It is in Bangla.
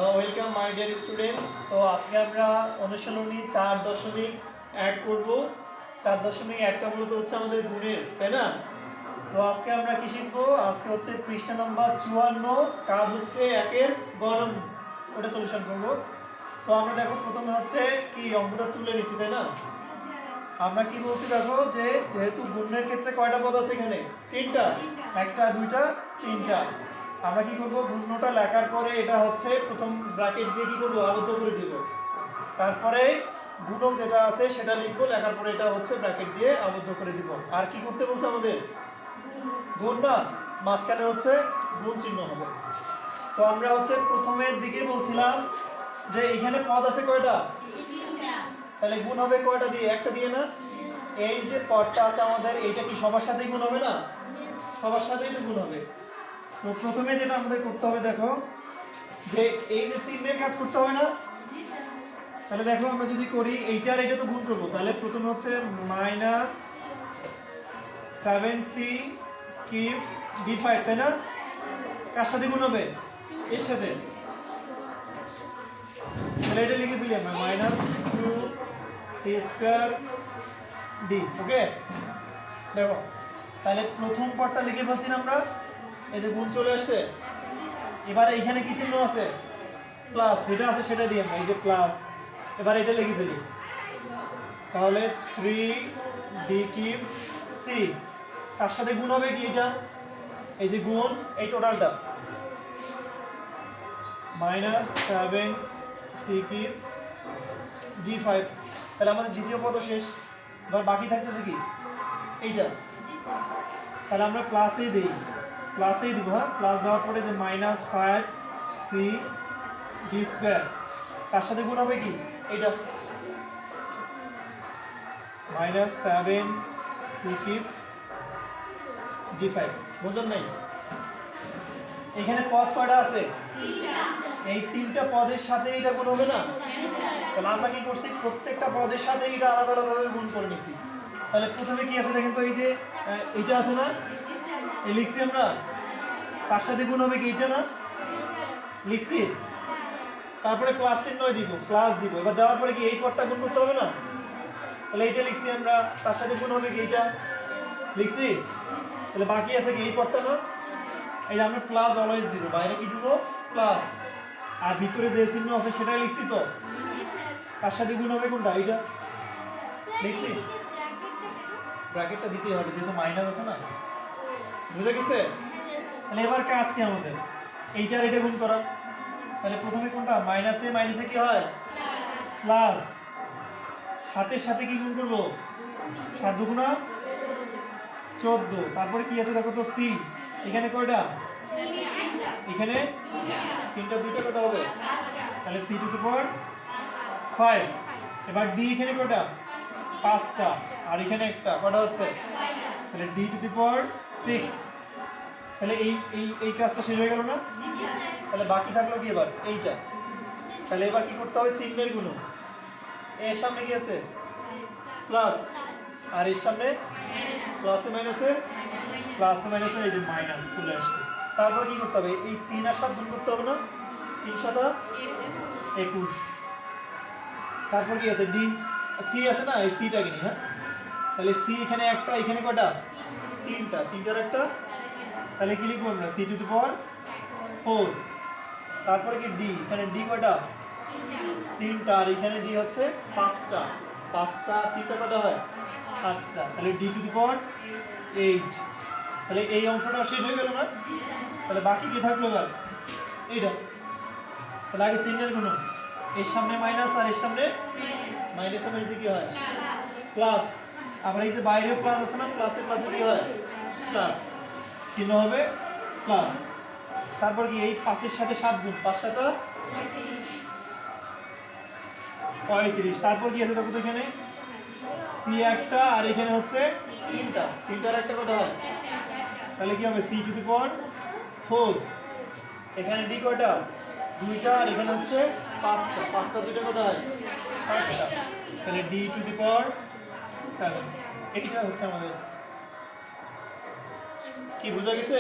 Welcome my dear students. তো আজকে আমরা অনুশীলনী 4.1 অ্যাড করব। 4.1টা মূলত হচ্ছে আমাদের গুণের, তাই না? তো আজকে আমরা কি শিখবো? আজকে হচ্ছে পৃষ্ঠা নাম্বার 54, কাজ হচ্ছে একের গণন, ওটা সলিউশন করব। তো আমরা দেখো প্রথমে হচ্ছে কি অঙ্কটা তুলে নিছি, তাই না? আমরা কি বলছি দেখো, যে যেহেতু গুণের ক্ষেত্রে কয়টা পদ আছে এখানে? তিনটা, একটা দুইটা তিনটা। আমরা কি করব, গুণটা লেখার পরে এটা হচ্ছে প্রথম ব্র্যাকেট দিয়ে কি করব, আবদ্ধ করে দিব। তারপরে গুণক যেটা আছে সেটা লিখবো, লেখার পরে এটা হচ্ছে ব্র্যাকেট দিয়ে আবদ্ধ করে দিব। আর কি করতে বলছে আমাদের? গুণ না, মাঝখানে হচ্ছে গুণ চিহ্ন হবে। তো আমরা হচ্ছে প্রথমের দিকে বলছিলাম যে এখানে পদ আছে কয়টা? তাহলে গুণ হবে কয়টা দিয়ে? একটা দিয়ে না? এই যে পদটা আছে আমাদের, এইটা কি সবার সাথেই গুণ হবে না? সবার সাথেই তো গুণ হবে। তো প্রথমে যেটা আমাদের করতে হবে দেখো, যে এই যে চিহ্নের কাজ করতে হবে না? তাহলে দেখো আমরা যদি করি এইটা আর এটা তো গুণ করবো, তাহলে প্রথমে হচ্ছে -7c³ d5, তাই না? কার সাথে গুণ হবে? এর সাথে। তাহলে এটা লিখে ফেলি আমরা -2c²d। ওকে, দেখো তাহলে প্রথম পদটা লিখে ফেলছি না আমরা, এই যে গুণ চলে আসছে। এবারে এখানে কি চিহ্ন আছে? প্লাস, যেটা আছে সেটা দিয়ে আমরা, এই যে প্লাস। এবার এটা লিখে ফেলি, তাহলে 3d³c তার সাথে গুণ হবে কি? এটা এই যে গুণ, এই টোটালটা -7c³d5। তাহলে আমাদের দ্বিতীয় পদ শেষ। এবার বাকি থাকতেছে কি? এইটা। তাহলে আমরা প্লাসেই দিই, প্লাসেই দিব। হ্যাঁ, প্লাস দেওয়ার পরে যে -5c² তার সাথে গুণ হবে কি? এইটা -7c³d5। বুঝলেন নাই? এখানে পদ কয়টা আছে? এই তিনটা পদের সাথে এটা গুণ হবে না? তাহলে আমরা কি করছি, প্রত্যেকটা পদের সাথে এটা আলাদা আলাদাভাবে গুণ করে নিছি। তাহলে প্রথমে কি আছে দেখেন তো, এই যে এইটা আছে না, এই লিখছি আমরা, তার সাথে গুণ হবে কি? এইটা না লিখছি। তারপরে প্লাস চিহ্ন দিব, প্লাস দিব। এবার দেওয়ার পরে কি এই পদটা গুণ করতে হবে না? তাহলে এইটা লিখছি আমরা, তার সাথে গুণ হবে কি? এইটা লিখছি। তাহলে বাকি আছে কি? এই পদটা না? এই যে আমরা প্লাস অলওয়েজ দিব, বাইরে কি দিব? প্লাস। আর ভিতরে যে চিহ্ন আছে সেটাই লিখছি। তো তার সাথে গুণ হবে কোনটা? এইটা লিখছি। ব্র্যাকেটটা দিতেই হবে যেহেতু মাইনাস আছে না। বুঝে গেছে? তাহলে এবার কাজ কি আমাদের? এইটার এটা গুণ করা। তাহলে প্রথমে কোনটা? মাইনাসে মাইনাসে কি হয়? প্লাস। সাতের সাথে কি গুণ করবো? 7 দুগুণা 14। তারপরে কি আছে দেখো তো, সি। এখানে কয়টা? এখানে তিনটা, দুইটা কয়টা হবে? তাহলে c⁵ এবার ডি এখানে কয়টা? 5টা। আর এখানে একটা, কয়টা হচ্ছে? তাহলে d⁶। তাহলে এই এই এই কাজটা শেষ হয়ে গেল না? তাহলে বাকি থাকলো কি এবার? এইটা। তাহলে এবার কি করতে হবে? চিহ্নের গুণ। এর সামনে কি আছে? প্লাস। আর এর সামনে প্লাসে মাইনাসে, প্লাসে মাইনাসে এই যে মাইনাস চলে আসছে। তারপর কি করতে হবে? এই 3 আর 7 গুণ করতে হবে না? 3 × 7 = 21। তারপর কি আছে? ডি, সি আছে না, এই সিটা কিনি। হ্যাঁ, তাহলে সি এখানে একটা, এখানে কয়টা? তিনটা, তিনটার একটা। তাহলে কি লিখবো আমরা? c⁴। তারপরে কি ডি, এখানে ডি কয়টা? তিনটা। আর এখানে ডি হচ্ছে 5টা। 5টা, তিনটা কয়টা হয়? 8টা। তাহলে d⁸। তাহলে এই অংশটা শেষ হয়ে গেল না? তাহলে বাকি কি থাকলো এবার? এইটা। তাহলে আগে চিহ্নের গুণ, এর সামনে মাইনাস আর এর সামনে মাইনাসে মাইনাসে কি হয়? প্লাস। আবার এই যে বাইরে প্লাস আছে না, প্লাসে প্লাসে কি হয়? প্লাস। চিহ্ন হবে প্লাস। তারপর কি? এই 5-এর সাথে 7 গুণ, 5 × 7 = 35। তারপর কি আছে দেখো তো, এখানে সি একটা, আর এখানে হচ্ছে তিনটা, তিনটার একটা কটা হয়? তাহলে কি হবে? c⁴। এখানে ডি কয়টা? দুইটা। আর এখানে হচ্ছে 5টা, 5টা দুইটা কটা হয়? 5টা। তাহলে d⁵। এইটা হচ্ছে আমাদের। কি বোঝা গেছে?